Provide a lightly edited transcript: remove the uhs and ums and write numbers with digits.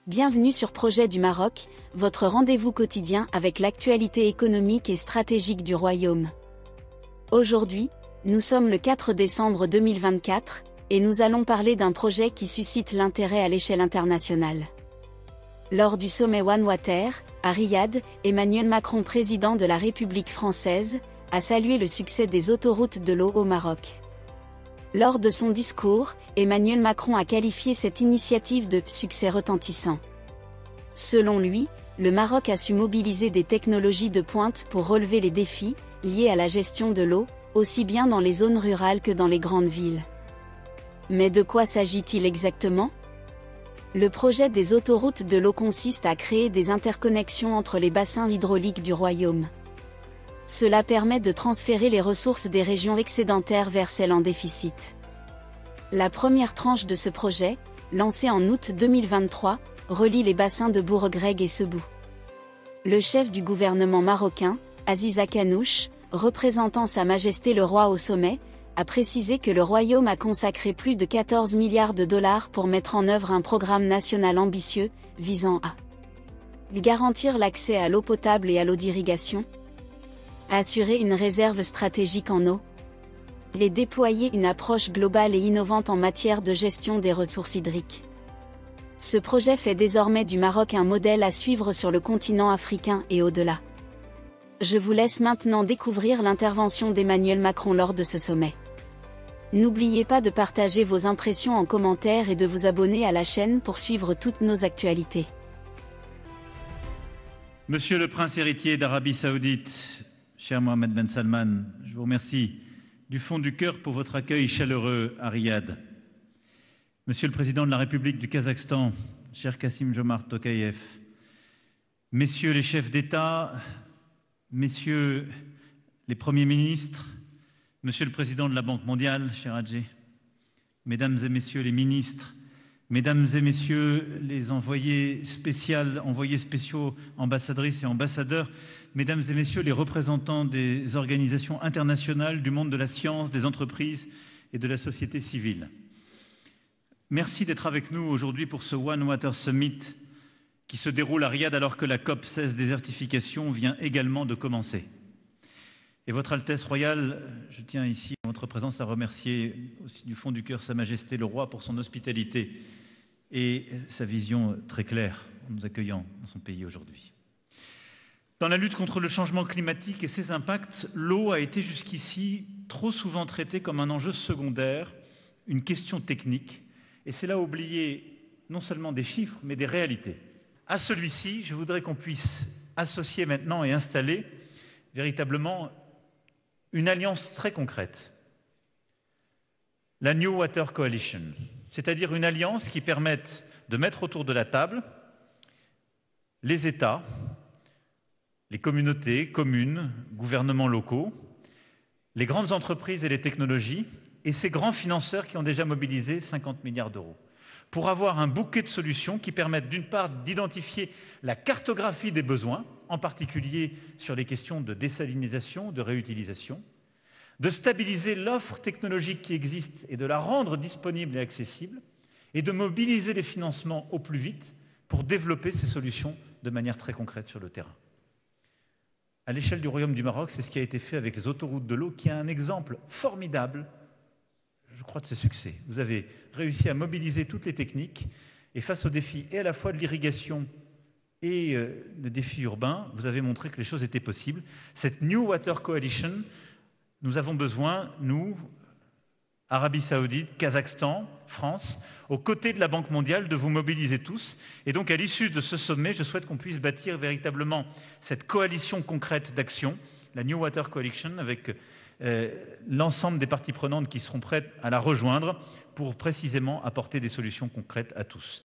Bienvenue sur Projet du Maroc, votre rendez-vous quotidien avec l'actualité économique et stratégique du Royaume. Aujourd'hui, nous sommes le 4 décembre 2024, et nous allons parler d'un projet qui suscite l'intérêt à l'échelle internationale. Lors du sommet One Water, à Riyad, Emmanuel Macron, président de la République française, a salué le succès des autoroutes de l'eau au Maroc. Lors de son discours, Emmanuel Macron a qualifié cette initiative de « succès retentissant ». Selon lui, le Maroc a su mobiliser des technologies de pointe pour relever les défis liés à la gestion de l'eau, aussi bien dans les zones rurales que dans les grandes villes. Mais de quoi s'agit-il exactement ? Le projet des autoroutes de l'eau consiste à créer des interconnexions entre les bassins hydrauliques du Royaume. Cela permet de transférer les ressources des régions excédentaires vers celles en déficit. La première tranche de ce projet, lancée en août 2023, relie les bassins de Bourg-Greg et Sebou. Le chef du gouvernement marocain, Aziza Kanouche, représentant Sa Majesté le Roi au sommet, a précisé que le Royaume a consacré plus de 14 milliards de dollars pour mettre en œuvre un programme national ambitieux, visant à garantir l'accès à l'eau potable et à l'eau d'irrigation, assurer une réserve stratégique en eau, et déployer une approche globale et innovante en matière de gestion des ressources hydriques. Ce projet fait désormais du Maroc un modèle à suivre sur le continent africain et au-delà. Je vous laisse maintenant découvrir l'intervention d'Emmanuel Macron lors de ce sommet. N'oubliez pas de partager vos impressions en commentaire et de vous abonner à la chaîne pour suivre toutes nos actualités. Monsieur le Prince héritier d'Arabie Saoudite, cher Mohammed Ben Salman, je vous remercie du fond du cœur pour votre accueil chaleureux à Riyad. Monsieur le Président de la République du Kazakhstan, cher Kassym-Jomart Tokayev, Messieurs les chefs d'État, Messieurs les premiers ministres, Monsieur le Président de la Banque mondiale, cher Hadjé, Mesdames et Messieurs les ministres, Mesdames et Messieurs les envoyés spéciaux, ambassadrices et ambassadeurs, Mesdames et Messieurs les représentants des organisations internationales, du monde de la science, des entreprises et de la société civile. Merci d'être avec nous aujourd'hui pour ce One Water Summit qui se déroule à Riyad alors que la COP16 désertification vient également de commencer. Et Votre Altesse Royale, je tiens ici en votre présence à remercier aussi du fond du cœur Sa Majesté le Roi pour son hospitalité et sa vision très claire en nous accueillant dans son pays aujourd'hui. Dans la lutte contre le changement climatique et ses impacts, l'eau a été jusqu'ici trop souvent traitée comme un enjeu secondaire, une question technique, et c'est là oublier non seulement des chiffres, mais des réalités. À celui-ci, je voudrais qu'on puisse associer maintenant et installer véritablement une alliance très concrète, la New Water Coalition, c'est-à-dire une alliance qui permette de mettre autour de la table les États, les communautés, communes, gouvernements locaux, les grandes entreprises et les technologies, et ces grands financeurs qui ont déjà mobilisé 50 milliards d'euros, pour avoir un bouquet de solutions qui permettent d'une part d'identifier la cartographie des besoins, en particulier sur les questions de désalinisation, de réutilisation, de stabiliser l'offre technologique qui existe et de la rendre disponible et accessible, et de mobiliser les financements au plus vite pour développer ces solutions de manière très concrète sur le terrain. À l'échelle du Royaume du Maroc, c'est ce qui a été fait avec les autoroutes de l'eau, qui est un exemple formidable, je crois, de ces succès. Vous avez réussi à mobiliser toutes les techniques, et face aux défis et à la fois de l'irrigation et le défi urbain, vous avez montré que les choses étaient possibles. Cette New Water Coalition, nous avons besoin, nous, Arabie Saoudite, Kazakhstan, France, aux côtés de la Banque mondiale, de vous mobiliser tous. Et donc, à l'issue de ce sommet, je souhaite qu'on puisse bâtir véritablement cette coalition concrète d'action, la New Water Coalition, avec l'ensemble des parties prenantes qui seront prêtes à la rejoindre pour précisément apporter des solutions concrètes à tous.